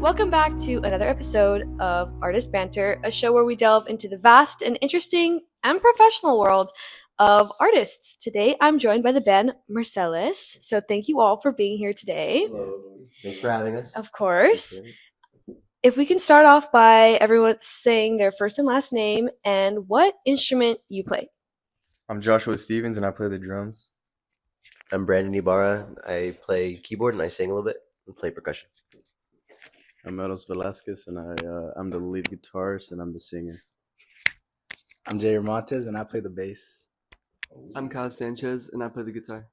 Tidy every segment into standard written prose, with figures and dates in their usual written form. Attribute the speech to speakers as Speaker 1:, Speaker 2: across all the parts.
Speaker 1: Welcome back to another episode of Artist Banter, a show where we delve into the vast and interesting and professional world of artists. Today, I'm joined by the band Merceles. So thank you all for being here today.
Speaker 2: Hello. Thanks for having us.
Speaker 1: Of course. If we can start off by everyone saying their first and last name and what instrument you play.
Speaker 3: I'm Joshua Stevens, and I play the drums.
Speaker 2: I'm Brandon Ibarra. I play keyboard and I sing a little bit and play percussion.
Speaker 3: I'm Meadows Velasquez, and I'm the lead guitarist, and I'm the singer.
Speaker 4: I'm Jair Montes, and I play the bass.
Speaker 5: I'm Kyle Sanchez, and I play the guitar.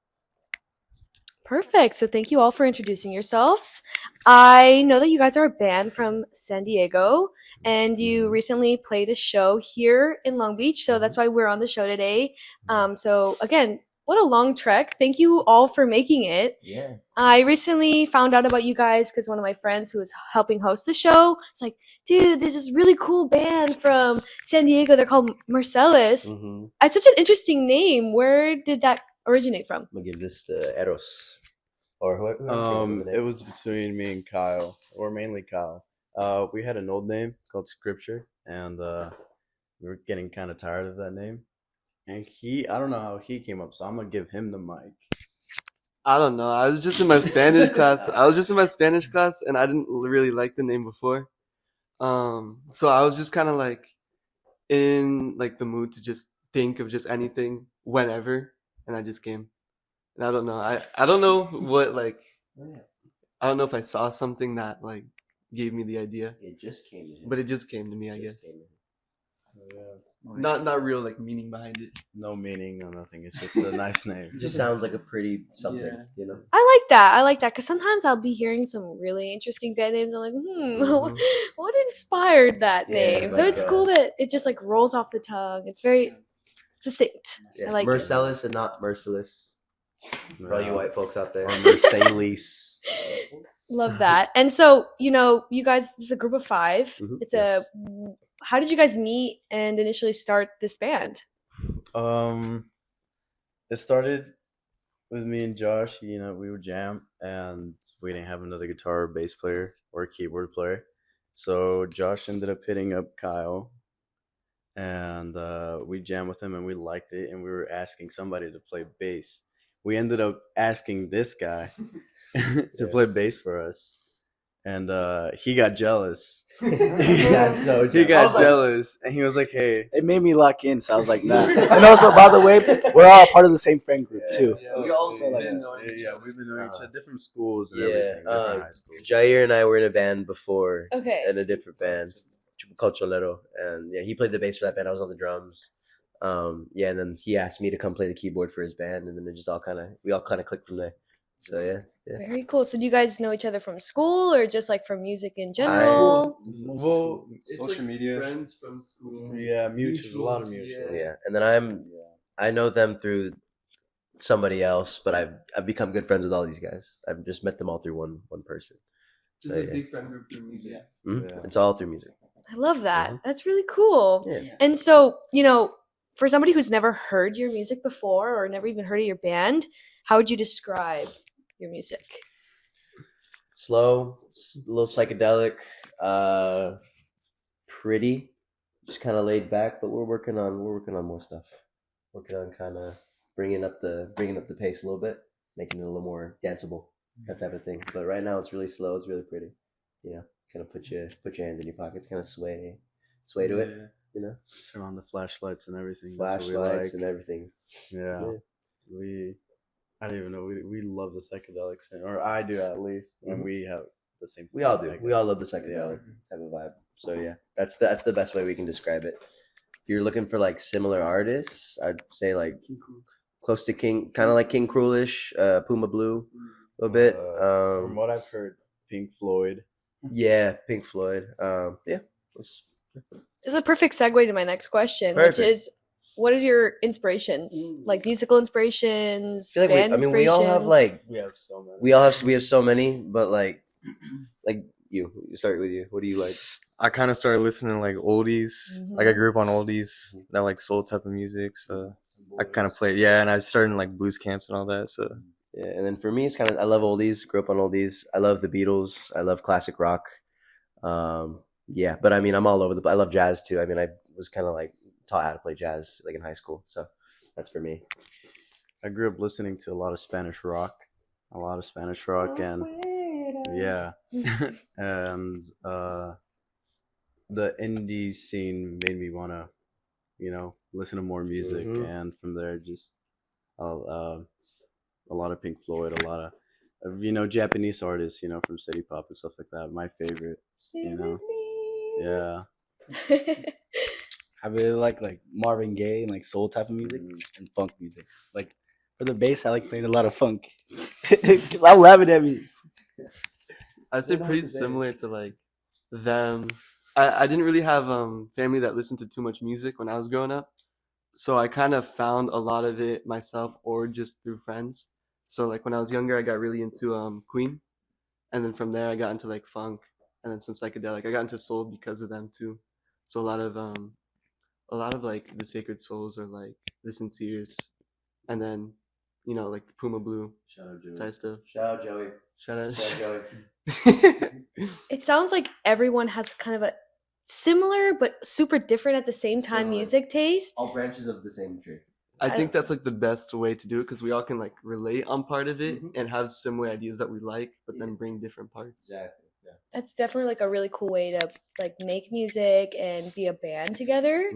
Speaker 1: Perfect. So thank you all for introducing yourselves. I know that you guys are a band from San Diego, and you recently played a show here in Long Beach, so that's why we're on the show today. So again, what a long trek. Thank you all for making it.
Speaker 2: Yeah.
Speaker 1: I recently found out about you guys because one of my friends who was helping host the show was like, dude, there's this really cool band from San Diego. They're called Merceles.
Speaker 2: Mm-hmm.
Speaker 1: It's such an interesting name. Where did that originate from?
Speaker 2: I'm gonna give this to Eros or whoever.
Speaker 3: It was between me and Kyle, or mainly Kyle. We had an old name called Scripture, and we were getting kind of tired of that name. And I don't know how he came up, so I'm gonna give him the mic.
Speaker 5: I don't know. I was just in my Spanish class. And I didn't really like the name before. So I was just kind of like in like the mood to just think of just anything whenever, and I just came. And I don't know. I don't know what like. I don't know if I saw something that like gave me the idea.
Speaker 2: It just came to him.
Speaker 5: But it just came to me, I guess.
Speaker 3: Yeah.
Speaker 5: Not real like meaning behind it.
Speaker 3: No meaning, no nothing. It's just a nice name.
Speaker 2: It just sounds like a pretty something, you know?
Speaker 1: I like that because sometimes I'll be hearing some really interesting band names. I'm like, what inspired that name?
Speaker 2: Yeah,
Speaker 1: So
Speaker 2: like,
Speaker 1: it's cool that it just like rolls off the tongue. It's very distinct.
Speaker 2: Yeah.
Speaker 1: I like it.
Speaker 2: Merceles and not Merciless. For all you white folks out there.
Speaker 3: Or Merceles.
Speaker 1: Love that. And so, you guys, this is a group of 5.
Speaker 2: Mhm,
Speaker 1: It's
Speaker 2: yes.
Speaker 1: How did you guys meet and initially start this band?
Speaker 3: It started with me and Josh. We would jam, and we didn't have another guitar or bass player or a keyboard player. So Josh ended up hitting up Kyle, and we jammed with him, and we liked it, and we were asking somebody to play bass. We ended up asking this guy to play bass for us, and he got jealous.
Speaker 2: He got so jealous.
Speaker 3: He got jealous, and he was like, "Hey."
Speaker 4: It made me lock in, so I was like, nah. And also, by the way, we're all part of the same friend group, too.
Speaker 5: Yeah, we also
Speaker 4: like
Speaker 5: been
Speaker 4: that.
Speaker 5: knowing each other.
Speaker 3: We've been knowing each other, different schools and
Speaker 2: Yeah,
Speaker 3: everything, different high schools.
Speaker 2: Jair and I were in a band before,
Speaker 1: Okay.
Speaker 2: in a different band called Cholero, and yeah, he played the bass for that band. I was on the drums. And then he asked me to come play the keyboard for his band, and then it just we all kind of clicked from there. So yeah.
Speaker 1: Very cool. So do you guys know each other from school or just like from music in general?
Speaker 3: Well,
Speaker 5: It's
Speaker 3: social
Speaker 5: like
Speaker 3: media.
Speaker 5: friends from school.
Speaker 3: Yeah, mutuals, a lot of
Speaker 5: Mutuals,
Speaker 3: mutuals.
Speaker 2: Yeah, and then I know them through somebody else, but I've become good friends with all these guys. I've just met them all through one person.
Speaker 5: Just
Speaker 2: So,
Speaker 5: a
Speaker 2: yeah.
Speaker 5: big friend group through music.
Speaker 2: Mhm.
Speaker 3: Yeah.
Speaker 2: It's all through music.
Speaker 1: I love that.
Speaker 2: Mhm.
Speaker 1: That's really cool.
Speaker 2: Yeah.
Speaker 1: And so, for somebody who's never heard your music before or never even heard of your band, how would you describe your music?
Speaker 2: Slow, a little psychedelic, pretty, just kind of laid back. But we're working on more stuff. Working on kind of bringing up the pace a little bit, making it a little more danceable, that type of thing. But right now it's really slow. It's really pretty. Kind of put your hands in your pockets, kind of sway to it.
Speaker 3: Yeah. Turn on the flashlights and everything. That's what we
Speaker 2: Flashlights
Speaker 3: like.
Speaker 2: and everything.
Speaker 3: Yeah. I don't even know. We love the psychedelics, or I do at least, and we have the same.
Speaker 2: We all do.
Speaker 3: I
Speaker 2: We all
Speaker 3: guess.
Speaker 2: love the psychedelic type of vibe. So yeah, that's the best way we can describe it. If you're looking for like similar artists, I'd say like close to King, kind of like King Cruelish, Puma Blue, a little bit.
Speaker 3: From what I've heard, Pink Floyd.
Speaker 2: Yeah, Pink Floyd. Yeah.
Speaker 1: This is a perfect segue to my next question,
Speaker 2: Perfect.
Speaker 1: which is, what is your inspirations? Like musical inspirations,
Speaker 2: I feel like
Speaker 1: band
Speaker 2: we
Speaker 1: inspirations?
Speaker 2: all have like
Speaker 3: We have so many.
Speaker 2: we have so many, but like you start with you. What do you like?
Speaker 3: I kind of started listening to like oldies.
Speaker 1: Mhm.
Speaker 3: Like I grew up on oldies, that like soul type of music. So I kind of played, and I started in like blues camps and all that. So
Speaker 2: Yeah, and then for me, it's kind of I love oldies. Grew up on oldies. I love the Beatles. I love classic rock. Yeah, but I mean, I'm all over the. I love jazz too. I mean, I was kind of like taught how to play jazz like in high school, so that's for me.
Speaker 3: I grew up listening to a lot of Spanish rock, and yeah, and the indie scene made me want to, listen to more music, and from there, just uh, a lot of Pink Floyd, a lot of Japanese artists, from city pop and stuff like that. My favorite, yeah.
Speaker 4: I really like Marvin Gaye and like soul type of music and funk music. Like for the bass, I like playing a lot of funk because I'm laughing at me.
Speaker 5: I'd say pretty similar to like them. I didn't really have family that listened to too much music when I was growing up, so I kind of found a lot of it myself or just through friends. So like when I was younger, I got really into Queen, and then from there I got into like funk and then some psychedelic. I got into soul because of them too. So a lot of like the Sacred Souls or like the Sinceres, and then like the Puma Blue
Speaker 2: Shout out Joey.
Speaker 5: type stuff.
Speaker 2: Shout out Joey.
Speaker 5: Shout out.
Speaker 2: Shout out Joey.
Speaker 1: It sounds like everyone has kind of a similar but super different at the same time
Speaker 2: Similar.
Speaker 1: music taste.
Speaker 2: All branches of the same tree.
Speaker 5: I think that's like the best way to do it because we all can like relate on part of it and have similar ideas that we like, but then bring different parts.
Speaker 2: Exactly. Yeah.
Speaker 1: That's definitely like a really cool way to like make music and be a band together.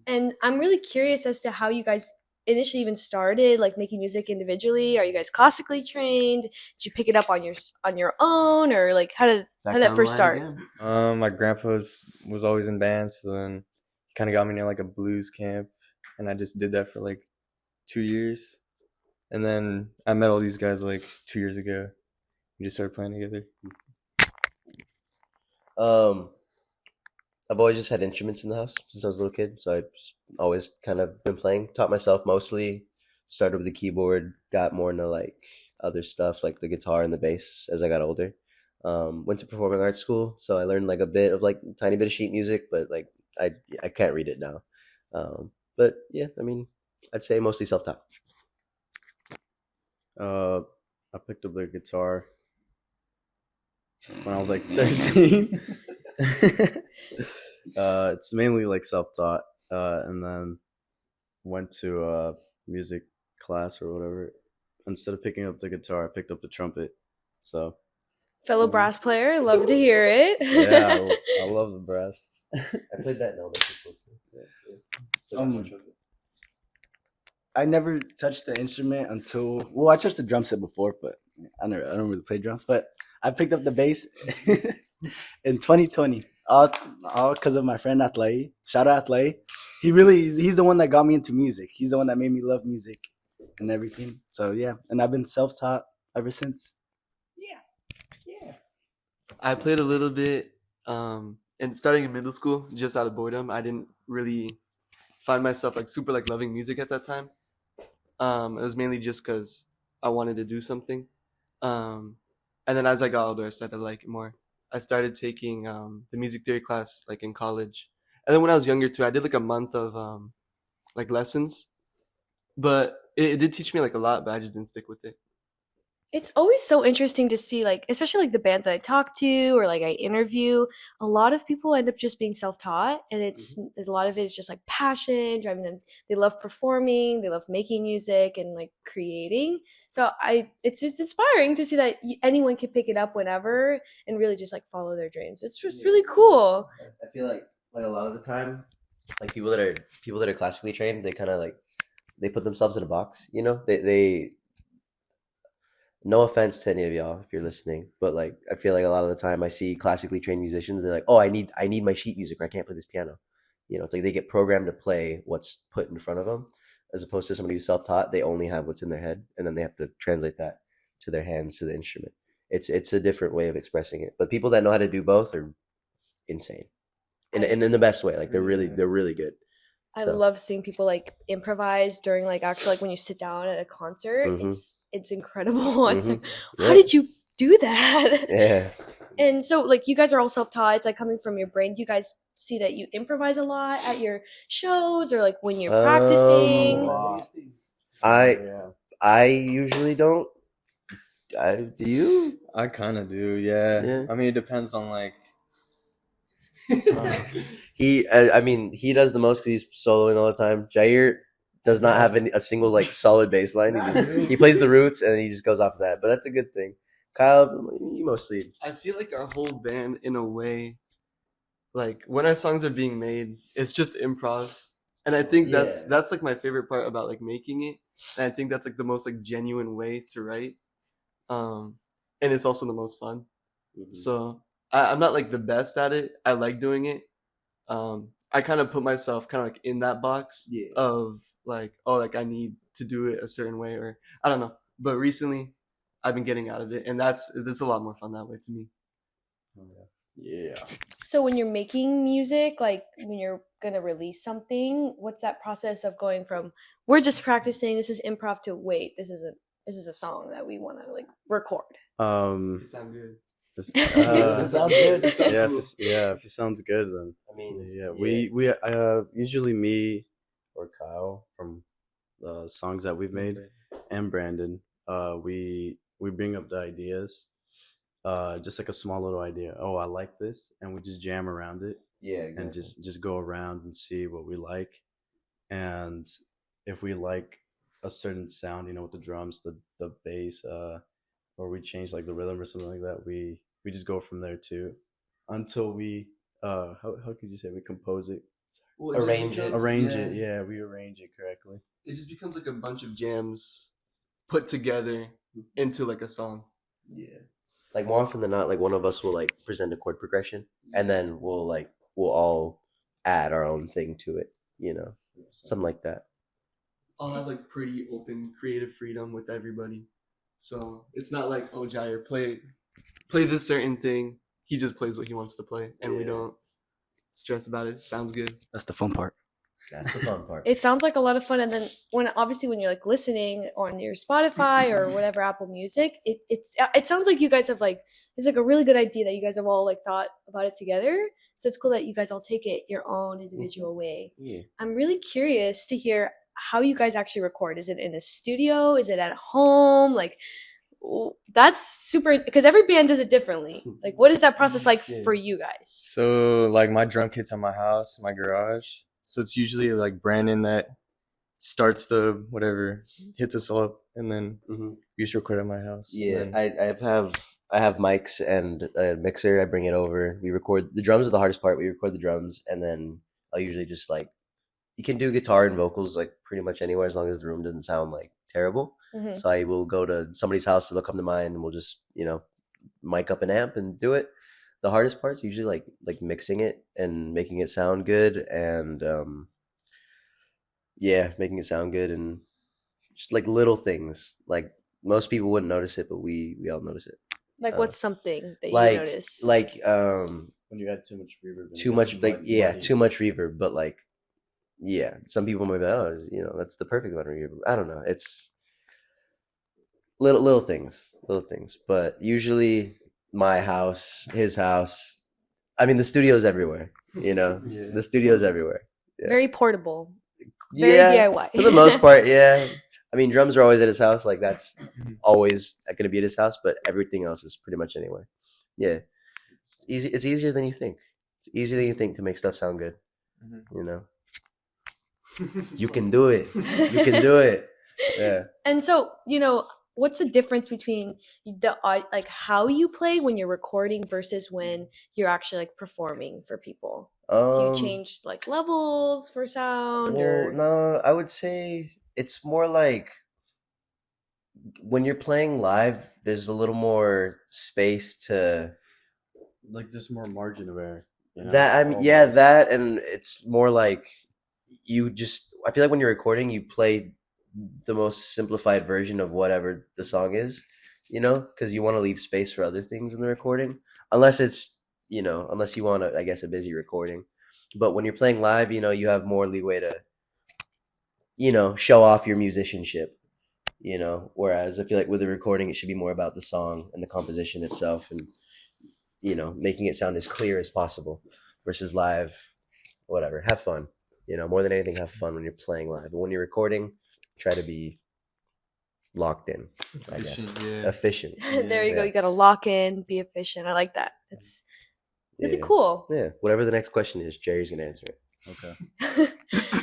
Speaker 1: And I'm really curious as to how you guys initially even started like making music individually. Are you guys classically trained? Did you pick it up on your own, or like how did that first start?
Speaker 6: My grandpa was always in bands, so then he kind of got me near like a blues camp, and I just did that for like 2 years, and then I met all these guys like 2 years ago. We just started playing together.
Speaker 2: I've always just had instruments in the house since I was a little kid, so I've just always kind of been playing. Taught myself mostly. Started with the keyboard, got more into like other stuff like the guitar and the bass as I got older. Went to performing arts school, so I learned like a bit of like tiny bit of sheet music, but like I can't read it now. But yeah, I mean, I'd say mostly self-taught.
Speaker 3: I picked up the guitar when I was like 13. It's mainly like self-taught, and then went to a music class or whatever. Instead of picking up the guitar, I picked up the trumpet. So
Speaker 1: Fellow brass player, love to hear it.
Speaker 3: yeah, I love the brass.
Speaker 2: I played that in elementary school too.
Speaker 4: I never touched the instrument until I touched the drum set before, but I don't really play drums. But I picked up the bass in 2020, all because of my friend Atlay. Shout out Atlay. He's the one that got me into music. He's the one that made me love music and everything. So yeah, and I've been self-taught ever since. Yeah.
Speaker 5: I played a little bit, and starting in middle school, just out of boredom. I didn't really find myself like super like loving music at that time. It was mainly just because I wanted to do something. And then as I got older, I started to like it more. I started taking the music theory class like in college, and then when I was younger too, I did like a month of like lessons. But it did teach me like a lot, but I just didn't stick with it.
Speaker 1: It's always so interesting to see, like, especially like the bands that I talk to or like I interview, a lot of people end up just being self-taught, and it's a lot of it is just like passion driving them. They love performing, they love making music and like creating. So it's just inspiring to see that anyone can pick it up whenever and really just like follow their dreams. It's just really cool.
Speaker 2: I feel like a lot of the time, like people that are classically trained, they kind of like they put themselves in a box. You know, they no offense to any of y'all if you're listening, but like I feel like a lot of the time I see classically trained musicians, they're like, oh, I need my sheet music or I can't play this piano. You know, it's like they get programmed to play what's put in front of them, as opposed to somebody who's self-taught. They only have what's in their head, and then they have to translate that to their hands, to the instrument. It's a different way of expressing it. But people that know how to do both are insane, and in the best way. Like they're really good.
Speaker 1: I love seeing people like improvise during like actually like when you sit down at a concert. It's incredible. It's like, how did you do that?
Speaker 2: Yeah.
Speaker 1: And so like you guys are all self-taught. It's like coming from your brain. Do you guys see that you improvise a lot at your shows or like when you're practicing?
Speaker 2: I usually don't. Do you?
Speaker 6: I kind of do, yeah. I mean, it depends on like
Speaker 2: I mean, he does the most because he's soloing all the time. Jair does not have a single like solid bass line. He plays the roots and he just goes off of that. But that's a good thing. Kyle, you mostly.
Speaker 5: I feel like our whole band, in a way, like when our songs are being made, it's just improv, and I think that's like my favorite part about like making it, and I think that's like the most like genuine way to write, and it's also the most fun. So I'm not like the best at it. I like doing it. I kind of put myself kind of like in that box of like, oh, like I need to do it a certain way, or I don't know. But recently, I've been getting out of it, and that's a lot more fun that way to me.
Speaker 3: Yeah.
Speaker 1: So when you're making music, like when you're gonna release something, what's that process of going from we're just practicing, this is improv, to wait, this is a song that we want to like record?
Speaker 3: Um,
Speaker 5: It sounds good.
Speaker 4: It sounds good. It sounds
Speaker 3: yeah, if it sounds good, then
Speaker 2: I mean,
Speaker 3: yeah. We usually me or Kyle from the songs that we've made, and Brandon, we bring up the ideas, just like a small little idea. Oh, I like this, and we just jam around it, and just go around and see what we like, and if we like a certain sound, with the drums, the bass, or we change like the rhythm or something like that, we just go from there too, until we how could you say, we compose it,
Speaker 5: Well,
Speaker 2: Arrange it.
Speaker 3: arrange it. Yeah, we arrange it correctly.
Speaker 5: It just becomes like a bunch of jams put together into like a song.
Speaker 2: Yeah. Like more often than not, like one of us will like present a chord progression, and then we'll all add our own thing to it. Something like that.
Speaker 5: I'll have like pretty open creative freedom with everybody. So it's not like, oh, Jair, play this certain thing. He just plays what he wants to play, and we don't stress about it. Sounds good.
Speaker 4: That's the fun part.
Speaker 2: That's the fun part.
Speaker 1: It sounds like a lot of fun, and then when you're like listening on your Spotify or whatever Apple Music, it sounds like you guys have like, it's like a really good idea that you guys have all like thought about it together. So it's cool that you guys all take it your own individual way.
Speaker 2: Yeah.
Speaker 1: I'm really curious to hear how you guys actually record. Is it in a studio? Is it at home? Like, that's super, because every band does it differently. Like, what is that process like for you guys?
Speaker 6: So like my drum kit's at my house, my garage. So it's usually like Brandon that starts the whatever, hits us all up, and then we just record at my house.
Speaker 2: Yeah,
Speaker 6: And then,
Speaker 2: I have mics and a mixer. I bring it over. We record the drums are the hardest part. We record the drums, and then I'll usually just like, you can do guitar and vocals like pretty much anywhere as long as the room doesn't sound like terrible. So I will go to somebody's house or they'll come to mine, and we'll just mic up an amp and do it. The hardest part's usually like mixing it and making it sound good, and making it sound good, and just like little things. Like most people wouldn't notice it, but we all notice it.
Speaker 1: Like, what's something that you
Speaker 2: Like
Speaker 1: notice?
Speaker 2: like
Speaker 3: When you add too much reverb.
Speaker 2: too much too much reverb, but like some people might be like, oh, that's the perfect amount of reverb. I don't know. It's little things, but usually my house, his house. I mean, the studio's everywhere. The studio's everywhere. Yeah.
Speaker 1: Very portable. Very DIY.
Speaker 2: For the most part, yeah. I mean, drums are always at his house. Like, that's always going to be at his house, but everything else is pretty much anywhere. Yeah. It's easy. It's easier than you think. It's easier than you think to make stuff sound good. You can do it. You can do it. Yeah.
Speaker 1: And so, what's the difference between like how you play when you're recording versus when you're actually like performing for people? Do you change like levels for sound?
Speaker 2: Well, no, I would say it's more like when you're playing live, there's a little more space to
Speaker 3: like there's more margin of error.
Speaker 2: That that, and it's more like I feel like when you're recording, you play the most simplified version of whatever the song is, because you want to leave space for other things in the recording, unless it's unless you want a busy recording. But when you're playing live, you have more leeway to show off your musicianship, whereas I feel like with a recording, it should be more about the song and the composition itself, and making it sound as clear as possible, versus live, whatever, have fun, more than anything, have fun when you're playing live. But when you're recording, try to be locked in, efficient.
Speaker 1: There you go. You got to lock in, be efficient. I like that. Really
Speaker 2: Yeah.
Speaker 1: cool.
Speaker 2: Yeah. Whatever the next question is, Jerry's gonna answer it.
Speaker 4: Okay.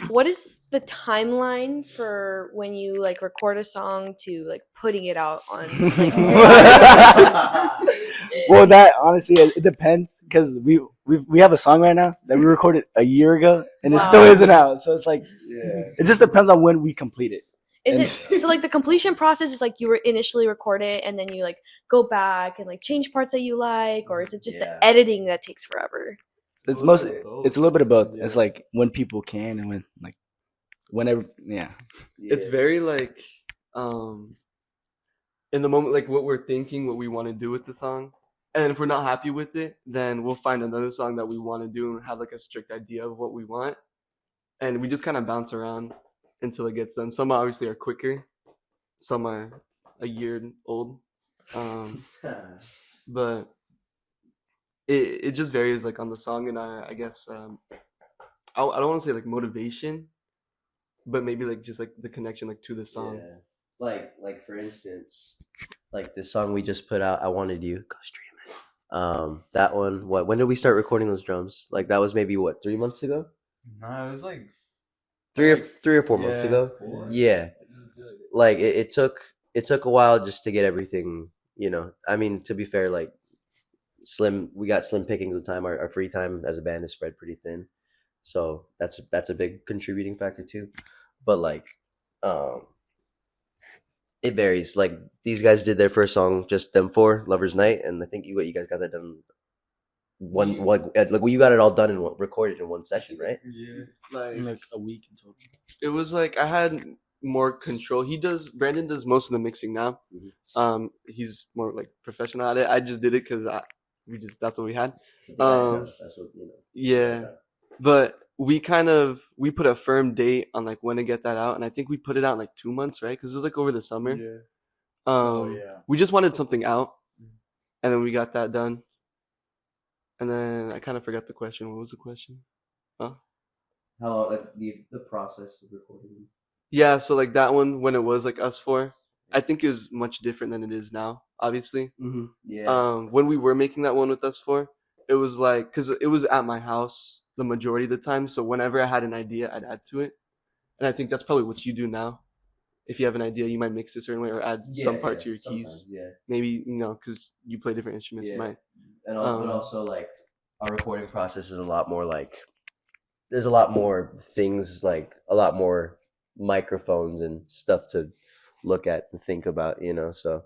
Speaker 1: What is the timeline for when you like record a song to like putting it out on like
Speaker 4: Well, that honestly, it depends because we have a song right now that we recorded a year ago and it still
Speaker 1: Wow.
Speaker 4: isn't out. So it's like
Speaker 2: Yeah.
Speaker 4: it just depends on when we complete it.
Speaker 1: Is
Speaker 4: And-
Speaker 1: it so like the completion process is like you were initially record it and then you like go back and like change parts that you like, or is it just
Speaker 2: Yeah.
Speaker 1: the editing that takes forever?
Speaker 4: It's
Speaker 5: little
Speaker 4: mostly
Speaker 5: bit of both.
Speaker 4: it's a little bit of both.
Speaker 5: Yeah.
Speaker 4: It's like when people can and when like whenever. Yeah.
Speaker 5: It's very like in the moment, like what we're thinking, what we want to do with the song. And if we're not happy with it, then we'll find another song that we want to do and have like a strict idea of what we want. And we just kind of bounce around until it gets done. Some obviously are quicker, some are a year old. But it just varies like on the song and I guess I don't want to say like motivation, but maybe like just like the connection like to the song.
Speaker 2: Yeah. Like for instance, like the song we just put out, I Wanted You, go stream it. That one, when did we start recording those drums? Like that was maybe 3 months ago?
Speaker 6: Nah, it was like
Speaker 2: 3 or 4 months ago. Yeah. Like it took a while just to get everything, I mean, to be fair, like we got slim pickings of time. Our free time as a band is spread pretty thin. So that's a big contributing factor too. But like it varies. Like these guys did their first song, just them four, Lover's Night, and I think you guys got that done you got it all done and recorded in one session, right?
Speaker 6: Yeah.
Speaker 5: Like
Speaker 4: a week in total.
Speaker 5: it was like I had more control. Brandon does most of the mixing now.
Speaker 2: Mhm.
Speaker 5: He's more like professional at it. I just did it because that's what we had.
Speaker 2: That's what
Speaker 5: Yeah, but we put a firm date on like when to get that out, and I think we put it out in like 2 months, right? Because it was like over the summer.
Speaker 3: Yeah.
Speaker 5: We just wanted something out, and then we got that done. And then I kind of forgot the question. What was the question?
Speaker 2: How long the process of recording?
Speaker 5: Yeah, so like that one when it was like us four, I think it was much different than it is now. Obviously,
Speaker 2: Mm-hmm. Yeah.
Speaker 5: when we were making that one with us four, it was like because it was at my house the majority of the time. So whenever I had an idea, I'd add to it, and I think that's probably what you do now. If you have an idea, you might mix it a certain way or add some part to your keys.
Speaker 2: Yeah.
Speaker 5: Maybe because you play different instruments, you
Speaker 2: Yeah.
Speaker 5: might.
Speaker 2: And but also like our recording process is a lot more like there's a lot more things, like a lot more microphones and stuff to look at and think about, so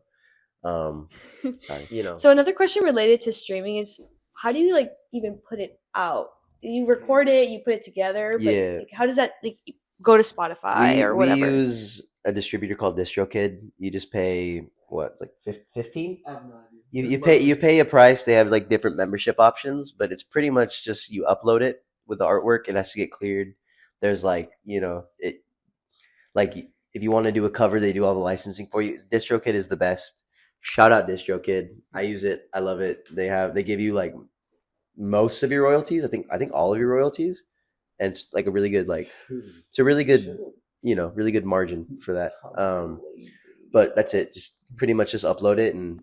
Speaker 2: sorry,
Speaker 1: So another question related to streaming is how do you like even put it out? You record it, you put it together, but
Speaker 2: Yeah.
Speaker 1: like, how does that like go to Spotify or whatever?
Speaker 2: We use a distributor called DistroKid. You just pay like 15?
Speaker 5: I have no idea.
Speaker 2: You pay a price. They have like different membership options, but it's pretty much just you upload it with the artwork. It has to get cleared. There's like it like if you want to do a cover, they do all the licensing for you. DistroKid is the best. Shout out DistroKid. I use it. I love it. They give you like most of your royalties. I think all of your royalties, and it's like a really good it's a really good really good margin for that. But that's it. Just pretty much just upload it and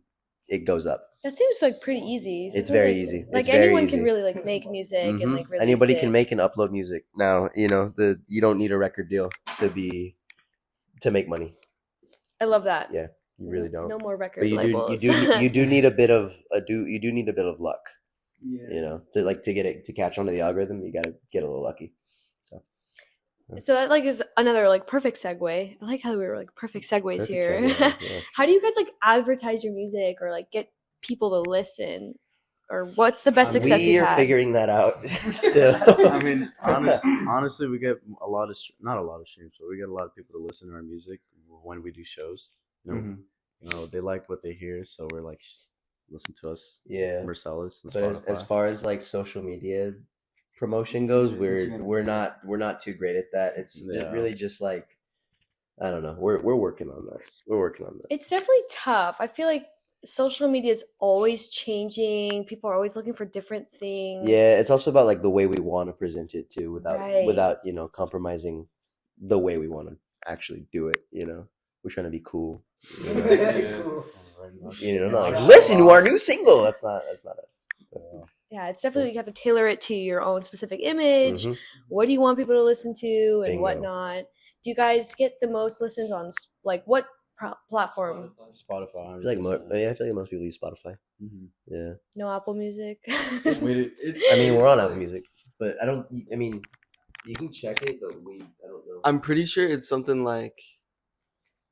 Speaker 2: it goes up.
Speaker 1: That seems like pretty easy. So
Speaker 2: It's very
Speaker 1: like,
Speaker 2: easy.
Speaker 1: Like
Speaker 2: It's very
Speaker 1: anyone
Speaker 2: easy.
Speaker 1: can really like make music and
Speaker 2: Mhm.
Speaker 1: like release
Speaker 2: Anybody
Speaker 1: it.
Speaker 2: can make and upload music now. You don't need a record deal to make money.
Speaker 1: I love that.
Speaker 2: Yeah, you really don't.
Speaker 1: No more record
Speaker 2: But you
Speaker 1: labels.
Speaker 2: do need a bit of luck.
Speaker 4: Yeah.
Speaker 2: To catch on to the algorithm, you gotta get a little lucky.
Speaker 1: So that like is another like perfect segue. I like how we were like perfect segues
Speaker 2: Perfect
Speaker 1: here.
Speaker 2: segue, yeah.
Speaker 1: How do you guys like advertise your music or like get people to listen? Or what's the best success
Speaker 2: We
Speaker 1: you've
Speaker 2: are
Speaker 1: had?
Speaker 2: figuring that out still.
Speaker 3: I mean, honestly, we get not a lot of streams, but we get a lot of people to listen to our music when we do shows.
Speaker 2: Mhm.
Speaker 3: They like what they hear, so we're like, listen to us,
Speaker 2: Yeah.
Speaker 3: Merceles and
Speaker 2: But
Speaker 3: Spotify.
Speaker 2: as far as like social media promotion goes, we're not too great at that. It's really just like I don't know. We're working on that.
Speaker 1: It's definitely tough. I feel like social media is always changing. People are always looking for different things.
Speaker 2: Yeah, it's also about like the way we want to present it too,
Speaker 1: Right.
Speaker 2: without compromising the way we want to actually do it. We're trying to be cool. Not like, listen to our new single. That's not us.
Speaker 1: Yeah, it's definitely you have to tailor it to your own specific image.
Speaker 2: Mhm.
Speaker 1: What do you want people to listen to and
Speaker 2: Bingo.
Speaker 1: whatnot? Do you guys get the most listens on like what platform?
Speaker 3: Spotify.
Speaker 2: I feel like
Speaker 3: 100%.
Speaker 2: I feel like most people use Spotify.
Speaker 3: Mhm.
Speaker 2: Yeah.
Speaker 1: No Apple Music.
Speaker 2: I mean, we're on Apple Music, but I don't. I mean, you can check it, but I don't know.
Speaker 5: I'm pretty sure it's something like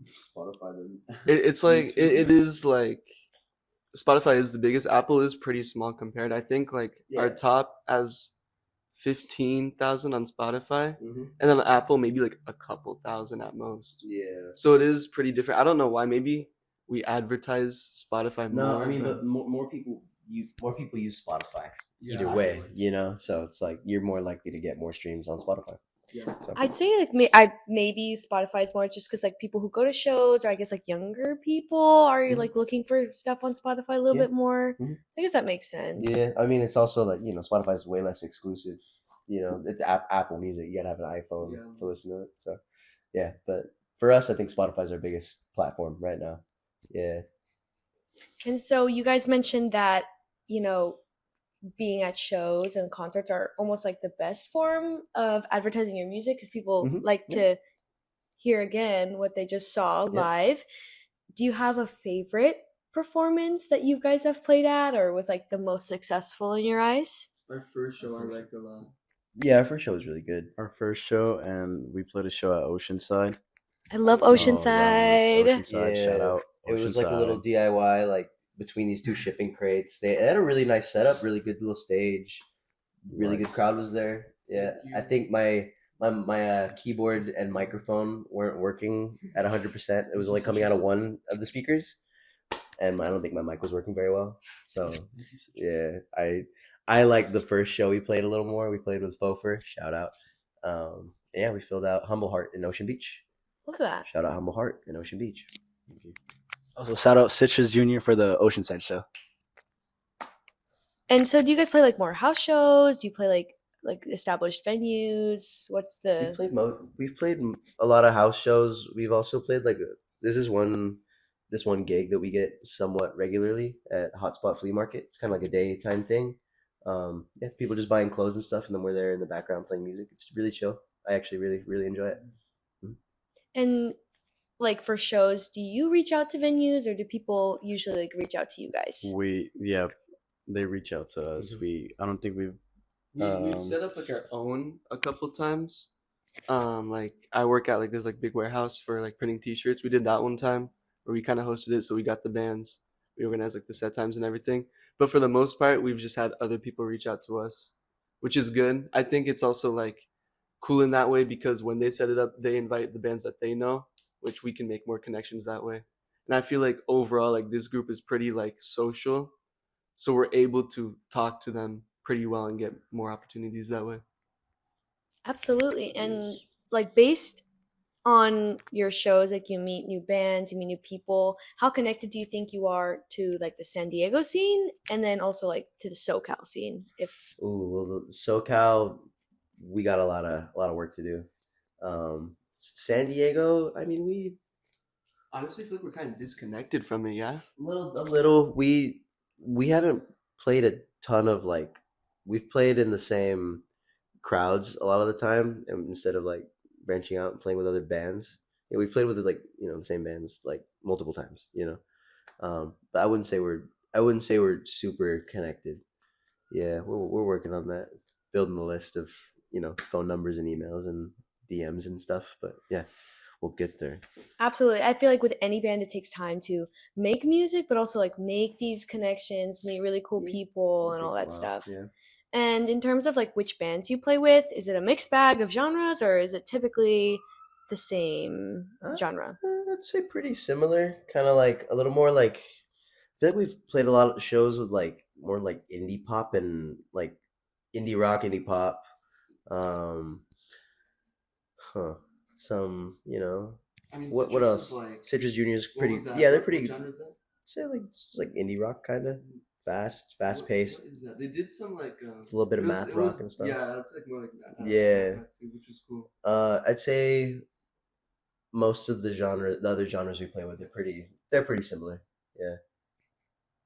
Speaker 3: Spotify. Then.
Speaker 5: it's like it is like Spotify is the biggest. Apple is pretty small compared. I think like our
Speaker 2: Yeah.
Speaker 5: top as 15,000 on Spotify,
Speaker 2: Mhm.
Speaker 5: and then on Apple maybe like a couple thousand at most.
Speaker 2: Yeah.
Speaker 5: So it is pretty different. I don't know why. Maybe we advertise Spotify
Speaker 2: No,
Speaker 5: more.
Speaker 2: I mean, but more people use Spotify
Speaker 5: Yeah,
Speaker 2: either
Speaker 5: I
Speaker 2: way,
Speaker 5: feel like
Speaker 2: you know. So it's like you're more likely to get more streams on Spotify.
Speaker 5: Yeah.
Speaker 2: So.
Speaker 1: I'd say like maybe Spotify is more just because like people who go to shows or I guess like younger people are like looking for stuff on Spotify a little
Speaker 2: Yeah.
Speaker 1: bit more.
Speaker 2: Mhm.
Speaker 1: I guess that makes sense.
Speaker 2: Yeah, I mean, it's also like Spotify is way less exclusive. It's Apple Music. You gotta have an iPhone to listen to it. So, yeah. But for us, I think Spotify's our biggest platform right now. Yeah.
Speaker 1: And so you guys mentioned that, you know, being at shows and concerts are almost like the best form of advertising your music because people
Speaker 2: Mhm.
Speaker 1: like to hear again what they just saw live. Do you have a favorite performance that you guys have played at or was like the most successful in your eyes?
Speaker 5: Our first show I liked a lot.
Speaker 2: Yeah, our first show was really good.
Speaker 3: Our first show, and we played a show at Oceanside.
Speaker 1: I love
Speaker 3: Oh,
Speaker 1: Oceanside.
Speaker 3: yeah, Oceanside. Shout out.
Speaker 2: It was like a little
Speaker 3: Oceanside.
Speaker 2: DIY, like between these two shipping crates. They had a really nice setup, really good little stage, really good
Speaker 3: Nice.
Speaker 2: crowd was there. Yeah, I think my keyboard and microphone weren't working at 100%. It was only coming out of one of the speakers, and I don't think my mic was working very well. So yeah, I like the first show we played a little more. We played with Fofer, shout out. Yeah, we filled out Humble Heart in Ocean Beach.
Speaker 1: Look at that.
Speaker 2: Shout out Humble Heart in Ocean Beach.
Speaker 4: Also, shout out Citrus Jr. for the Oceanside show.
Speaker 1: And so do you guys play like more house shows? Do you play like established venues? What's the
Speaker 2: We've played a lot of house shows. We've also played like this is this one gig that we get somewhat regularly at Hotspot Flea Market. It's kind of like a daytime thing. Yeah, people just buying clothes and stuff, and then we're there in the background playing music. It's really chill. I actually really enjoy it.
Speaker 1: and like for shows, do you reach out to venues or do people usually like reach out to you guys?
Speaker 3: They reach out to us. I don't think we've
Speaker 5: We've set up like our own a couple times. Like I work at like this like big warehouse for like printing T-shirts. We did that one time where we kind of hosted it, so we got the bands, we organized like the set times and everything. But for the most part, we've just had other people reach out to us, which is good. I think it's also like cool in that way because when they set it up, they invite the bands that they know, which we can make more connections that way. And I feel like overall, like this group is pretty like social, so we're able to talk to them pretty well and get more opportunities that way.
Speaker 1: Absolutely. And like based on your shows, like you meet new bands, you meet new people. How connected do you think you are to like the San Diego scene and then also like to the SoCal scene? If
Speaker 2: Ooh, well, the SoCal, we got a lot of work to do. San Diego, I mean, we
Speaker 5: Honestly, I feel like we're kind of disconnected from it, yeah?
Speaker 2: a little. We haven't played a ton of like. We've played in the same crowds a lot of the time, and instead of like branching out and playing with other bands, yeah, we've played with like the same bands like multiple times, But I wouldn't say we're super connected. Yeah, we're working on that, building the list of phone numbers and emails and DMs and stuff. But yeah, we'll get there.
Speaker 1: absolutely. I feel like with any band it takes time to make music, but also like make these connections, meet really cool people and all that stuff.
Speaker 2: Yeah.
Speaker 1: And in terms of like which bands you play with, is it a mixed bag of genres or is it typically the same genre?
Speaker 2: I'd say pretty similar. Kind of like a little more like. I feel like we've played a lot of shows with like more like indie pop and like indie rock, indie pop. Some
Speaker 5: I mean,
Speaker 2: what
Speaker 5: Citrus
Speaker 2: else?
Speaker 5: is like,
Speaker 2: Citrus Junior's
Speaker 5: what
Speaker 2: pretty.
Speaker 5: was that?
Speaker 2: Yeah, they're
Speaker 5: What
Speaker 2: pretty.
Speaker 5: genre is that?
Speaker 2: I'd say like just like indie rock kind of fast paced.
Speaker 5: What is that? They did some like
Speaker 2: It's a little bit of
Speaker 5: it was-
Speaker 2: math
Speaker 5: it
Speaker 2: rock
Speaker 5: was-
Speaker 2: and stuff.
Speaker 5: Yeah, that's like more like math
Speaker 2: Yeah.
Speaker 5: rock too, which is cool.
Speaker 2: I'd say most of the other genres we play with, they're pretty similar. Yeah.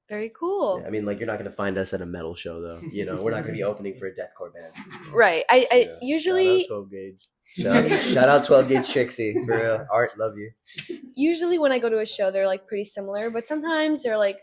Speaker 1: Very cool.
Speaker 2: Yeah, I mean, like, you're not gonna find us at a metal show, though. You know, we're not gonna be opening for a deathcore band.
Speaker 1: Right. I
Speaker 2: Yeah.
Speaker 1: usually
Speaker 3: Shout out 12 gauge.
Speaker 2: Shout out 12 Gauge Trixie for real. Art, love you.
Speaker 1: usually when I go to a show, they're like pretty similar, but sometimes they're like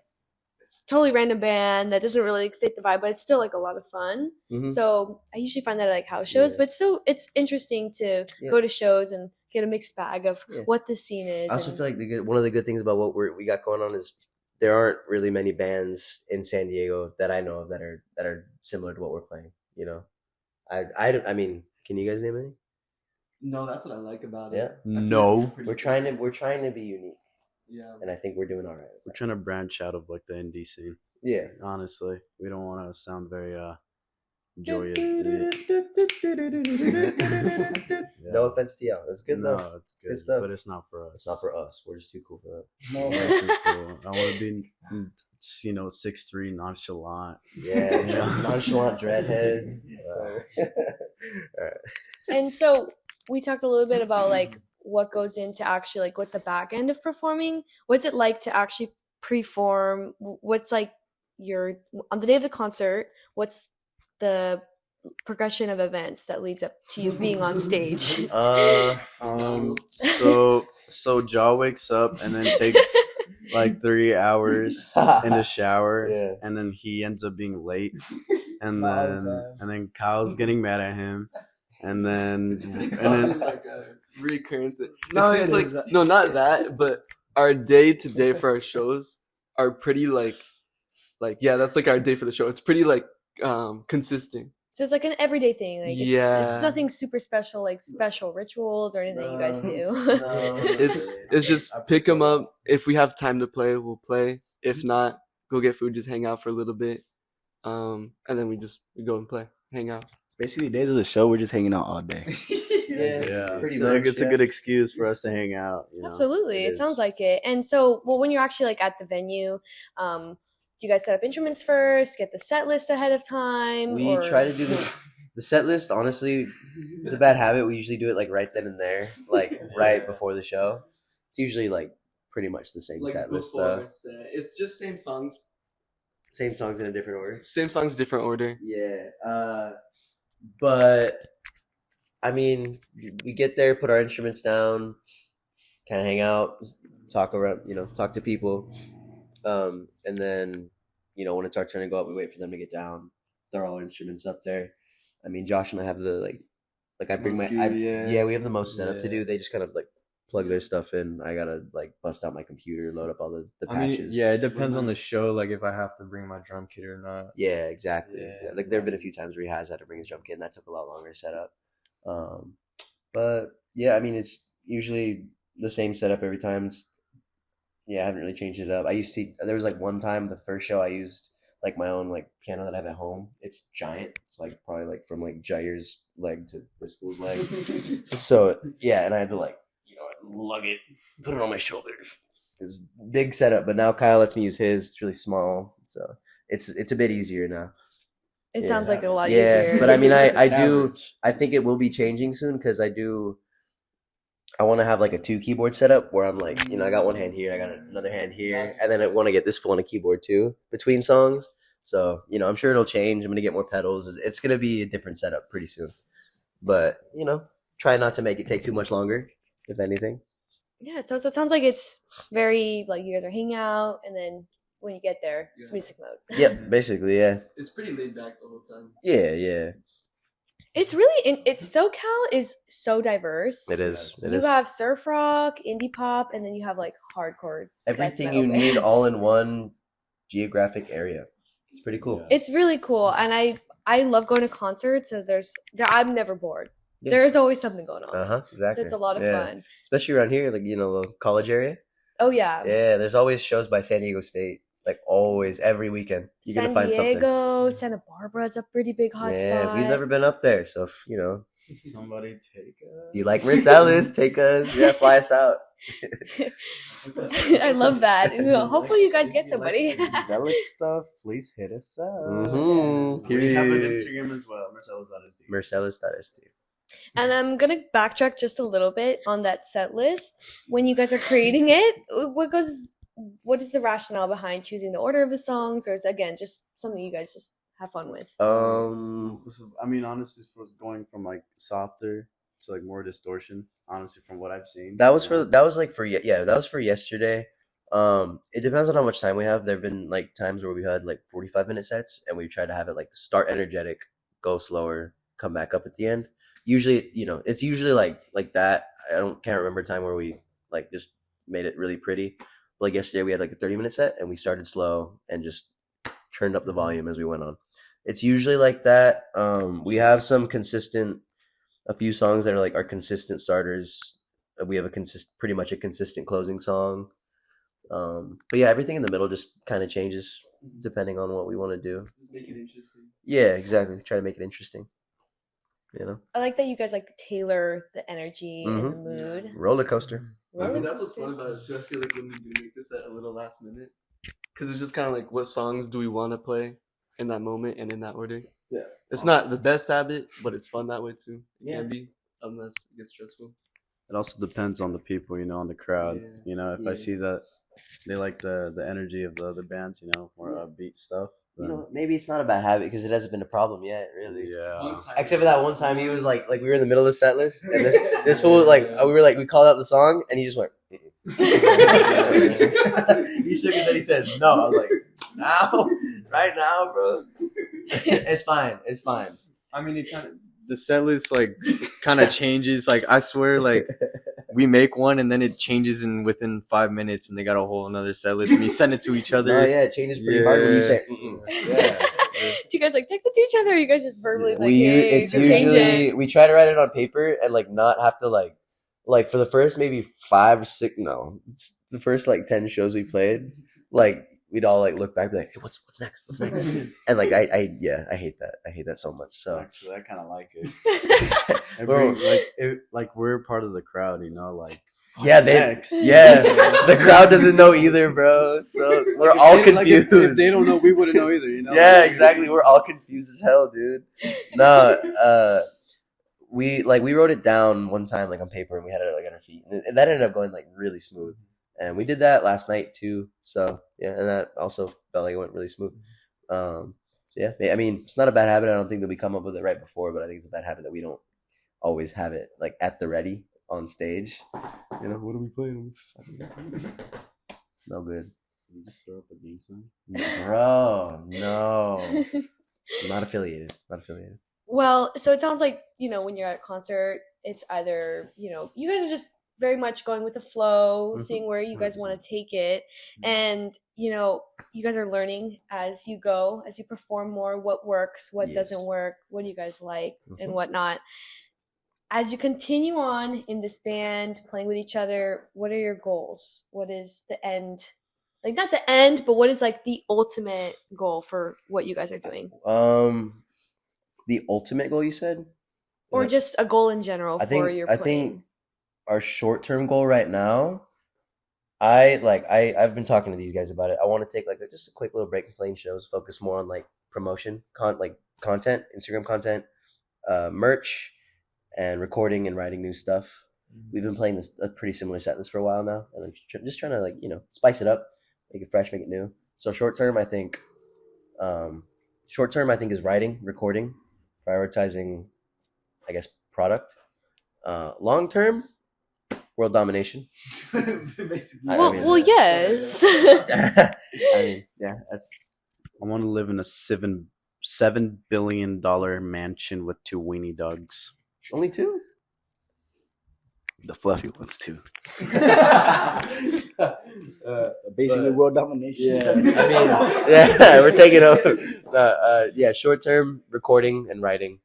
Speaker 1: totally random band that doesn't really fit the vibe, but it's still like a lot of fun.
Speaker 2: Mhm.
Speaker 1: So I usually find that at like house shows,
Speaker 2: Yeah.
Speaker 1: but still it's interesting to
Speaker 2: Yeah.
Speaker 1: go to shows and get a mixed bag of
Speaker 2: Yeah.
Speaker 1: what the scene is.
Speaker 2: I also
Speaker 1: and-
Speaker 2: feel like one of the good things about what we got going on is there aren't really many bands in San Diego that I know of that are similar to what we're playing. You know, I mean, can you guys name any?
Speaker 5: No, that's what I like about
Speaker 2: Yeah.
Speaker 5: it. I feel
Speaker 3: No.
Speaker 5: like it's pretty
Speaker 2: We're trying to be unique,
Speaker 5: Yeah.
Speaker 2: and I think we're doing all right.
Speaker 3: We're trying to branch out of like the indie scene.
Speaker 2: Yeah.
Speaker 3: Honestly, we don't want to sound very joyous.
Speaker 2: No offense to y'all. It's good
Speaker 3: No,
Speaker 2: though.
Speaker 3: it's
Speaker 2: good
Speaker 3: good,
Speaker 2: stuff.
Speaker 3: but it's not for us.
Speaker 2: It's not for us. We're just too cool for that.
Speaker 3: We're too cool. I want to be, 6'3", nonchalant.
Speaker 2: Yeah.
Speaker 3: Yeah.
Speaker 2: Nonchalant dreadhead.
Speaker 1: And so we talked a little bit about like what goes into actually like what the back end of performing. What's it like to actually perform? What's like your on the day of the concert? What's the progression of events that leads up to you being on stage?
Speaker 3: So Jaw wakes up and then takes like 3 hours in the shower,
Speaker 2: Yeah.
Speaker 3: and then he ends up being late, and
Speaker 4: All the
Speaker 3: then
Speaker 4: time.
Speaker 3: and then Kyle's getting mad at him, and then
Speaker 5: It's pretty
Speaker 3: and
Speaker 5: common,
Speaker 3: then
Speaker 5: like a recurrence. It
Speaker 4: No,
Speaker 5: seems
Speaker 4: it
Speaker 5: like
Speaker 4: is.
Speaker 5: no, not that, but our day to day for our shows are pretty like yeah, that's like our day for the show. It's pretty like consistent.
Speaker 1: So it's like an everyday thing. Like
Speaker 5: Yeah.
Speaker 1: it's nothing super special, like special rituals or anything you guys do.
Speaker 5: It's just pick them up. If we have time to play, we'll play. If not, go get food, just hang out for a little bit, and then we go and play, hang out.
Speaker 4: Basically, days of the show, we're just hanging out all day.
Speaker 3: yeah,
Speaker 2: pretty
Speaker 3: so
Speaker 2: much,
Speaker 3: it's a
Speaker 2: yeah.
Speaker 3: good excuse for us to hang out.
Speaker 1: Absolutely.
Speaker 2: It
Speaker 1: It sounds
Speaker 2: is.
Speaker 1: like it. And so, well, when you're actually like at the venue, do you guys set up instruments first, get the set list ahead of time?
Speaker 2: We
Speaker 1: or...
Speaker 2: try to do the set list. Honestly, it's a bad habit. We usually do it like right then and there, like right before the show. It's usually like pretty much the same set list though.
Speaker 5: It's just same songs,
Speaker 2: Same songs in a different order.
Speaker 5: different order.
Speaker 2: Yeah. But I mean, we get there, put our instruments down, kind of hang out, talk around, talk to people. And then, when it's our turn to go up, we wait for them to get down. Throw all our instruments up there. I mean, Josh and I have the I bring
Speaker 3: Most
Speaker 2: my
Speaker 3: gear, yeah.
Speaker 2: we have the most setup to
Speaker 3: Yeah.
Speaker 2: do. They just kind of like plug their stuff in. I gotta like bust out my computer, load up all the
Speaker 6: I mean,
Speaker 2: patches.
Speaker 6: yeah, it depends on the show, like if I have to bring my drum kit or not.
Speaker 2: Yeah, exactly.
Speaker 3: Yeah.
Speaker 2: Yeah, like there have been a few times where he has had to bring his drum kit, and that took a lot longer to set up. But yeah, I mean, it's usually the same setup every time. I haven't really changed it up. There was like one time the first show I used like my own like piano that I have at home. It's giant. It's like probably like from like Jair's leg to this fool's leg. So yeah, and I had to like lug it, put it on my shoulders. It's big setup, but now Kyle lets me use his. It's really small, so it's a bit easier now.
Speaker 1: It
Speaker 2: Yeah.
Speaker 1: sounds like a lot
Speaker 2: Yeah,
Speaker 1: easier.
Speaker 2: but I mean, I do.
Speaker 4: Average.
Speaker 2: I think it will be changing soon because I want to have like a 2 keyboard setup where I'm like, I got one hand here, I got another hand here, and then I want to get this full on a keyboard too between songs. So, I'm sure it'll change. I'm going to get more pedals. It's going to be a different setup pretty soon. But, try not to make it take too much longer, if anything.
Speaker 1: Yeah, so it sounds like it's very like you guys are hanging out, and then when you get there, it's
Speaker 5: Yeah.
Speaker 1: music mode.
Speaker 2: Yep, basically, yeah.
Speaker 5: It's pretty laid back the whole time.
Speaker 2: Yeah.
Speaker 1: It's really it's SoCal is so diverse.
Speaker 2: It is. It
Speaker 1: You
Speaker 2: is.
Speaker 1: have surf rock, indie pop, and then you have like hardcore. death
Speaker 2: Everything
Speaker 1: metal
Speaker 2: you need
Speaker 1: bands.
Speaker 2: all in one geographic area. It's pretty cool.
Speaker 3: Yeah.
Speaker 1: It's really cool, and I love going to concerts. So I'm never bored.
Speaker 2: Yeah.
Speaker 1: There's always something going on.
Speaker 2: Exactly.
Speaker 1: So it's a lot of
Speaker 2: Yeah.
Speaker 1: fun.
Speaker 2: Especially around here, like, the college area.
Speaker 1: Oh yeah.
Speaker 2: Yeah, there's always shows by San Diego State. Like, always, every weekend. You're
Speaker 1: San
Speaker 2: going to find something.
Speaker 1: Diego, Santa Barbara's a pretty big hot spot.
Speaker 2: We've never been up there. So, if,
Speaker 3: Somebody take us.
Speaker 2: if you like Merceles, take us. Yeah, fly us out.
Speaker 1: I love that. Hopefully you guys get somebody.
Speaker 3: Psychedelic stuff, please hit us up.
Speaker 2: Mhm.
Speaker 3: We have an
Speaker 2: Period.
Speaker 3: Instagram as well, Merceles.sd.
Speaker 2: Merceles.st.
Speaker 1: And I'm gonna backtrack just a little bit on that set list. When you guys are creating it, what goes what is the rationale behind choosing the order of the songs, or is it, again, just something you guys just have fun with?
Speaker 3: I mean, honestly, for going from like softer to like more distortion, honestly, from what I've seen,
Speaker 2: that was that was for yesterday. It depends on how much time we have. There've been like times where we had like 45-minute sets, and we try to have it like start energetic, go slower, come back up at the end. Usually, it's usually like that. Can't remember a time where we like just made it really pretty. Like yesterday, we had like a 30-minute set, and we started slow and just turned up the volume as we went on. It's usually like that. We have a few songs that are like our consistent starters. We have pretty much a consistent closing song. But yeah, everything in the middle just kind of changes depending on what we want to do.
Speaker 5: Just make it interesting.
Speaker 2: Yeah, exactly. Try to make it interesting.
Speaker 1: I like that you guys like tailor the energy and the mood.
Speaker 2: Roller coaster.
Speaker 5: I mean, that's what's fun about it too. I feel like when we do make this at a little last minute, because it's just kind of like, what songs do we want to play in that moment and in that order?
Speaker 2: Yeah.
Speaker 5: It's not the best habit, but it's fun that way too. It can be, unless it gets stressful.
Speaker 3: it also depends on the people, on the crowd.
Speaker 5: Yeah.
Speaker 3: If I see that they like the energy of the other bands, more upbeat stuff. Then,
Speaker 2: Maybe it's not a bad habit because it hasn't been a problem yet, really.
Speaker 3: yeah.
Speaker 2: Except for that one time, he was like we were in the middle of the set list, and this fool we called out the song, and he just went. He shook his head. He said, "No." I was like, "Now, right now, bro. It's fine. It's fine."
Speaker 6: I mean, the set list like kind of changes. Like I swear, like we make one and then it changes within 5 minutes, and they got a whole another set list, and you send it to each other.
Speaker 2: Oh yeah, it changes pretty hard when you say. Yeah.
Speaker 1: Do you guys like text it to each other, or you guys just verbally hey, change it?
Speaker 2: We try to write it on paper and like not have to like for the first maybe 5 or 6 it's the first like 10 shows we played, like we'd all like look back and be like, hey, what's next and like I hate that so much. So
Speaker 3: Actually, I kind of like it. We're part of the crowd, like
Speaker 2: the crowd doesn't know either, bro, so we're all confused.
Speaker 3: If they don't know, we wouldn't know either,
Speaker 2: Yeah, exactly, we're all confused as hell, dude. We wrote it down one time like on paper, and we had it like on our feet, and that ended up going like really smooth. And we did that last night too. So yeah, and that also felt like it went really smooth. So yeah, I mean, it's not a bad habit. I don't think that we come up with it right before, but I think it's a bad habit that we don't always have it like at the ready on stage. What are we playing? No good.
Speaker 3: Can you just throw up a game sign?
Speaker 2: Bro, no. Not affiliated.
Speaker 1: Well, so it sounds like, when you're at a concert, it's either, you guys are just very much going with the flow, seeing where you guys want to take it. And, you guys are learning as you go, as you perform more, what works, what doesn't work, what do you guys like and whatnot. As you continue on in this band, playing with each other, what are your goals? What is the end? Like, not the end, but what is like the ultimate goal for what you guys are doing?
Speaker 2: The ultimate goal, you said?
Speaker 1: Or just a goal in general for your playing?
Speaker 2: I think our short-term goal right now, I've been talking to these guys about it. I want to take like just a quick little break from playing shows, focus more on like promotion, content, Instagram content, merch, and recording and writing new stuff. We've been playing a pretty similar set list for a while now, and I'm just trying to spice it up, make it fresh, make it new. So short-term, I think is writing, recording, prioritizing, I guess, product. Long-term, world domination.
Speaker 1: Yes.
Speaker 2: I mean, yeah, that's.
Speaker 3: I want to live in a $7 billion mansion with 2 weenie dogs.
Speaker 2: Only 2?
Speaker 4: The fluffy ones too. Basically, world domination.
Speaker 2: Yeah, I mean, yeah, we're taking over. Short-term recording and writing.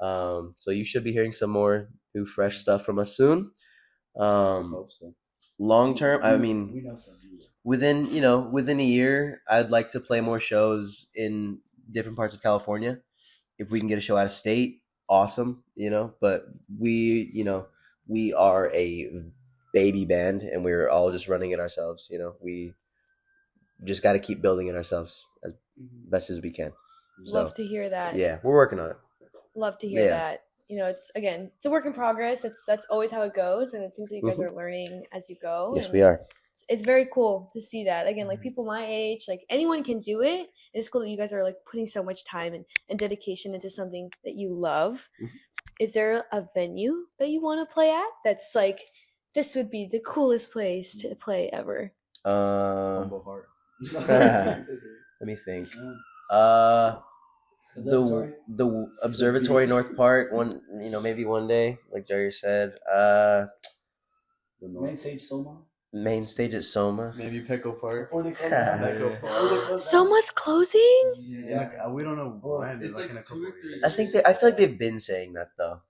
Speaker 2: So you should be hearing some more new, fresh stuff from us soon.
Speaker 3: Hope so.
Speaker 2: Long-term, I mean, within a year, I'd like to play more shows in different parts of California. If we can get a show out of state, awesome. But we are a baby band, and we're all just running it ourselves. We just got to keep building it ourselves as best as we can.
Speaker 1: Love to hear that.
Speaker 2: Yeah, we're working on it.
Speaker 1: Love to hear that. It's a work in progress. That's always how it goes, and it seems like you guys are learning as you go.
Speaker 2: Yes, we are.
Speaker 1: it's very cool to see that. Again, like people my age, like anyone can do it. It's cool that you guys are like putting so much time and dedication into something that you love. Is there a venue that you want to play at that's like, this would be the coolest place to play ever?
Speaker 4: Humble heart.
Speaker 2: Let me think. The observatory North Park, one, maybe one day, like Jerry said.
Speaker 4: The main stage Soma.
Speaker 2: Main stage at Soma.
Speaker 3: Maybe Pickle Park.
Speaker 2: Pickle
Speaker 3: Park.
Speaker 1: Soma's closing?
Speaker 3: Yeah, we don't know when.
Speaker 5: It's like
Speaker 3: in a
Speaker 5: 2
Speaker 3: couple
Speaker 5: or 3
Speaker 3: years.
Speaker 2: I feel like they've been saying that though.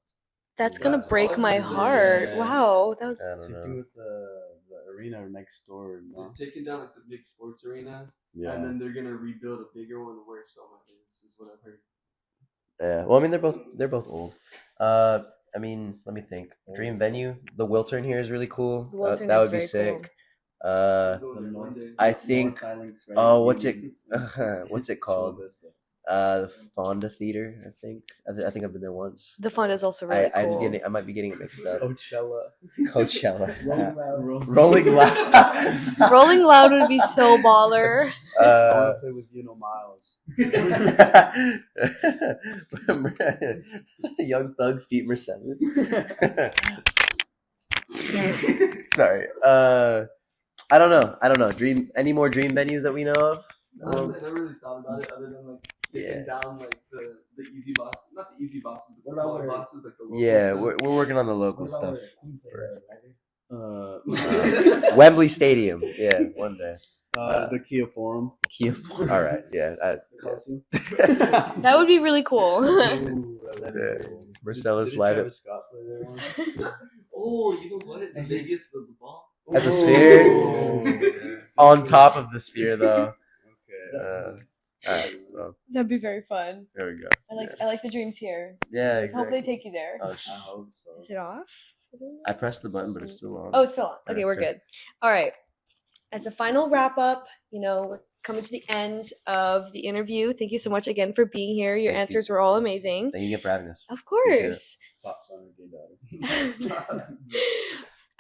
Speaker 1: That's gonna break my heart.
Speaker 3: Yeah.
Speaker 1: Wow, that
Speaker 2: I
Speaker 1: was.
Speaker 2: don't
Speaker 3: To
Speaker 2: know.
Speaker 3: do with the arena next door.
Speaker 5: They're
Speaker 3: No?
Speaker 5: taking down like the big sports arena,
Speaker 3: Yeah.
Speaker 5: and then they're gonna rebuild a bigger one where Soma is what I've heard.
Speaker 2: Yeah. Well, I mean, they're both old. I mean, let me think. Dream venue. The Wiltern here is really cool.
Speaker 1: The Wiltern
Speaker 2: That
Speaker 1: is
Speaker 2: would be
Speaker 1: very
Speaker 2: sick.
Speaker 5: Go there one day.
Speaker 2: I think. Oh, what's it called? The Fonda Theater. I think I've been there once.
Speaker 1: The fund is also really cool.
Speaker 2: I might be getting it mixed up.
Speaker 3: Coachella.
Speaker 2: Coachella. Rolling Loud.
Speaker 1: Rolling Loud would be so baller.
Speaker 3: I want to play with Miles.
Speaker 2: Young Thug feat Merceles. Sorry. I don't know. Any more dream venues that we know of?
Speaker 5: Honestly, I never really thought about it other than like taking down like the easy boss, not the easy bosses, but the smaller bosses, like the local
Speaker 2: Yeah,
Speaker 5: stuff.
Speaker 2: we're working on the local stuff.
Speaker 3: Uh,
Speaker 2: Wembley Stadium. Yeah, one day.
Speaker 3: the Kia Forum.
Speaker 2: Kia. All right. Yeah.
Speaker 1: That would be really cool.
Speaker 2: Merceles
Speaker 3: Did
Speaker 2: live
Speaker 3: Travis Scott play there once?
Speaker 5: Oh, you know what? In Vegas, the ball.
Speaker 2: at the sphere.
Speaker 3: Oh.
Speaker 2: On top of the sphere, though.
Speaker 3: Okay.
Speaker 2: All right. Well,
Speaker 1: That'd be very fun.
Speaker 2: there we go.
Speaker 1: I like the dreams here.
Speaker 2: Yeah.
Speaker 1: Let's hope they
Speaker 2: Exactly.
Speaker 1: take you there.
Speaker 2: Oh,
Speaker 3: I hope so.
Speaker 1: Is it off?
Speaker 2: I pressed the button, but it's still on.
Speaker 1: Oh, it's still on. Okay, we're
Speaker 2: Okay.
Speaker 1: good. All right. As a final wrap up, we're coming to the end of the interview. Thank you so much again for being here. Your
Speaker 2: Thank you.
Speaker 1: answers were all amazing.
Speaker 2: Thank you again for having us.
Speaker 1: Of
Speaker 2: Appreciate
Speaker 1: course.
Speaker 3: Pop song or gay daughter.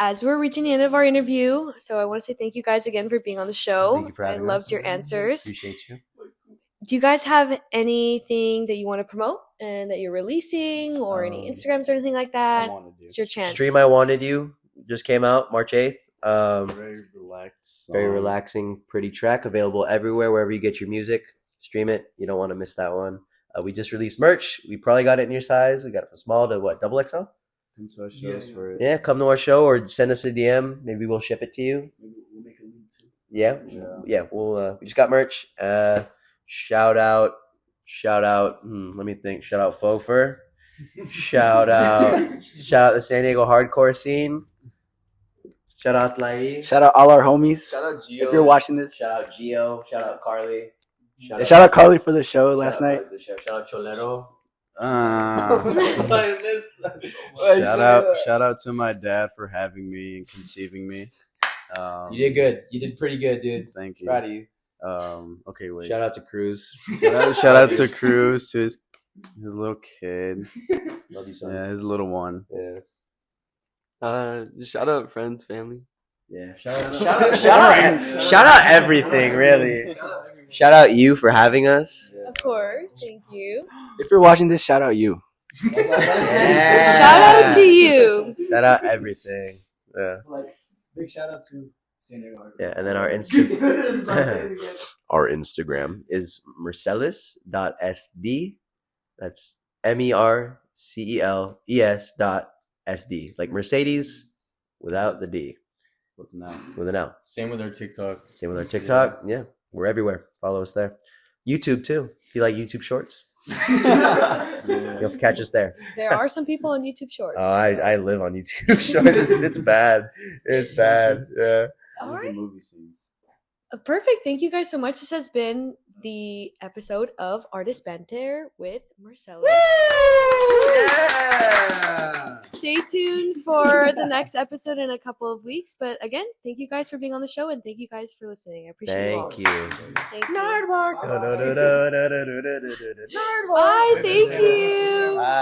Speaker 1: As we're reaching the end of our interview, so I want to say thank you guys again for being on the show.
Speaker 2: Thank you for having
Speaker 1: I loved
Speaker 2: us.
Speaker 1: your answers.
Speaker 2: Appreciate you.
Speaker 1: Do you guys have anything that you want to promote and that you're releasing, or any Instagrams or anything like
Speaker 3: I
Speaker 1: that?
Speaker 3: want to do.
Speaker 1: It's your chance.
Speaker 2: Stream I Wanted You just came out March 8th.
Speaker 3: Very relaxed.
Speaker 2: Very
Speaker 3: song.
Speaker 2: relaxing, pretty track. Available everywhere, wherever you get your music. Stream it. You don't want to miss that one. We just released merch. We probably got it in your size. We got it from small to what, double XL?
Speaker 3: Come to our shows
Speaker 5: Yeah.
Speaker 3: for it.
Speaker 2: Yeah, come to our show or send us a DM. Maybe we'll ship it to you.
Speaker 4: We'll make a link too.
Speaker 2: Yeah,
Speaker 3: Yeah.
Speaker 2: yeah. We'll. We just got merch. Shout out. Let me think. Shout out Fofer. Shout out the San Diego hardcore scene. Shout out Lai.
Speaker 4: Shout out all our homies.
Speaker 5: Shout out Gio.
Speaker 4: If you're watching this,
Speaker 2: Shout out Gio. Shout out Carly.
Speaker 4: yeah, shout out Carly for the show last night.
Speaker 2: Shout out Cholero.
Speaker 5: I missed that.
Speaker 3: Shout out to my dad for having me and conceiving me.
Speaker 2: You did good. You did pretty good, dude.
Speaker 3: Thank you.
Speaker 2: Proud of you.
Speaker 3: Okay, wait.
Speaker 2: Shout out to Cruz.
Speaker 3: Shout out to Cruz, to his little kid.
Speaker 2: Love you, son.
Speaker 3: Yeah, his little one.
Speaker 2: Yeah.
Speaker 5: Shout out friends, family.
Speaker 2: Yeah. Shout out everything, really. Shout out you for having us.
Speaker 1: Of course. Thank you.
Speaker 4: If you're watching this, shout out you.
Speaker 2: Yeah.
Speaker 1: Shout out to you.
Speaker 2: Shout out everything. Yeah.
Speaker 4: Big shout out to San Diego.
Speaker 2: Yeah, and then our Instagram is merceles.sd. That's MERCELES.SD. Like Mercedes without the D. With an L.
Speaker 6: Same with our TikTok.
Speaker 2: Same with our TikTok. Yeah. We're everywhere. Follow us there. YouTube too. If you like YouTube shorts, you'll catch us there.
Speaker 1: There are some people on YouTube Shorts.
Speaker 2: Oh, I live on YouTube shorts. It's bad. It's bad. Yeah.
Speaker 1: All right.
Speaker 3: Movie scenes.
Speaker 1: Perfect. Thank you guys so much. This has been the episode of Artist Banter with Merceles.
Speaker 5: Yeah.
Speaker 1: Stay tuned for the next episode in a couple of weeks. But again, thank you guys for being on the show, and thank you guys for listening. I appreciate it all.
Speaker 2: Thank you.
Speaker 1: Thank you.
Speaker 2: Nerdwork.
Speaker 1: Bye. Thank you.
Speaker 2: Bye.